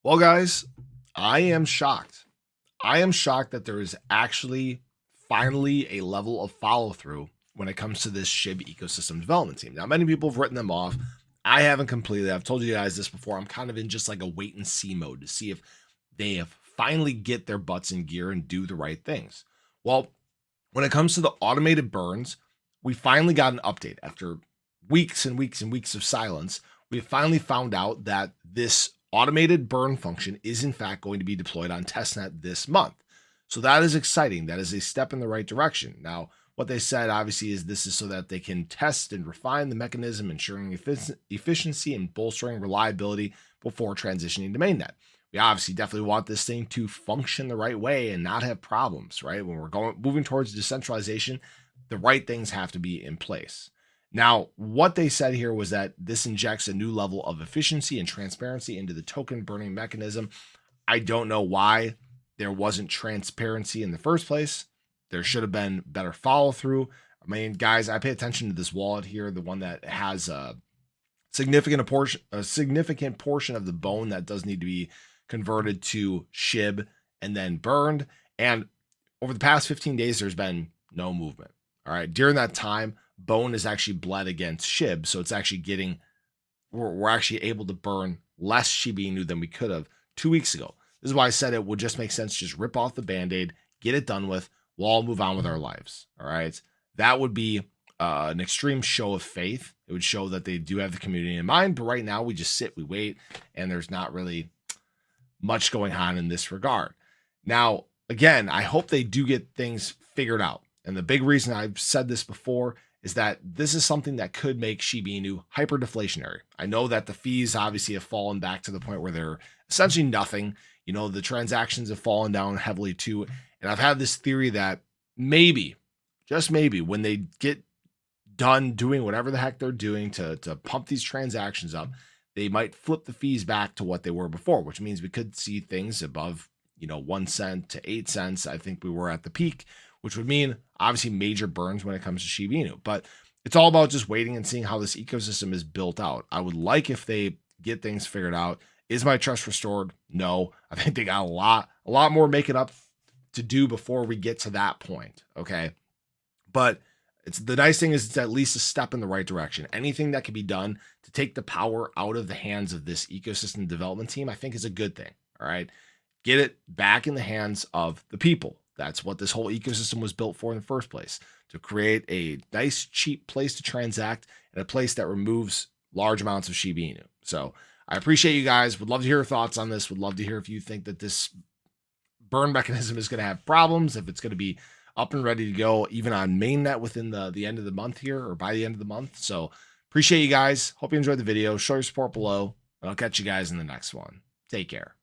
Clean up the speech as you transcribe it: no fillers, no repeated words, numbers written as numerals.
Well, guys, I am shocked. I am shocked that there is actually finally a level of follow through when it comes to this SHIB ecosystem development team. Now, many people have written them off. I haven't completely. I've told you guys this before. I'm kind of in just like a wait and see mode to see if they have finally get their butts in gear and do the right things. Well, when it comes to the automated burns, we finally got an update after weeks and weeks and weeks of silence. We finally found out that this automated burn function is in fact going to be deployed on testnet this month. So that is exciting. That is a step in the right direction. Now, what they said obviously is this is so that they can test and refine the mechanism, ensuring efficiency and bolstering reliability before transitioning to mainnet. We obviously definitely want this thing to function the right way and not have problems, right? When we're moving towards decentralization, the right things have to be in place. Now, what they said here was that this injects a new level of efficiency and transparency into the token burning mechanism. I don't know why there wasn't transparency in the first place. There should have been better follow through. I mean, guys, I pay attention to this wallet here, the one that has a significant portion of the bone that does need to be converted to shib and then burned. And over the past 15 days, there's been no movement. All right. During that time, bone is actually bled against shib. So it's actually we're actually able to burn less Shiba Inu than we could have 2 weeks ago. This is why I said it would just make sense to just rip off the band-aid, get it done with, we'll all move on with our lives. All right. That would be an extreme show of faith. It would show that they do have the community in mind. But right now we just sit, we wait, and there's not really much going on in this regard. Now, again, I hope they do get things figured out. And the big reason I've said this before is that this is something that could make Shiba Inu hyper deflationary. I know that the fees obviously have fallen back to the point where they're essentially nothing. You know, the transactions have fallen down heavily too. And I've had this theory that maybe, just maybe, when they get done doing whatever the heck they're doing to pump these transactions up, they might flip the fees back to what they were before, which means we could see things above, 1 cent to 8 cents. I think we were at the peak, which would mean obviously major burns when it comes to Shiba Inu. But it's all about just waiting and seeing how this ecosystem is built out. I would like if they get things figured out. Is my trust restored? No. I think they got a lot more making up to do before we get to that point. Okay. But it's the nice thing is it's at least a step in the right direction. Anything that can be done to take the power out of the hands of this ecosystem development team, I think is a good thing. All right. Get it back in the hands of the people. That's what this whole ecosystem was built for in the first place, to create a nice, cheap place to transact and a place that removes large amounts of Shiba Inu. So I appreciate you guys. Would love to hear your thoughts on this. Would love to hear if you think that this burn mechanism is going to have problems, if it's going to be up and ready to go, even on mainnet within the end of the month here or by the end of the month. So appreciate you guys. Hope you enjoyed the video. Show your support below, and I'll catch you guys in the next one. Take care.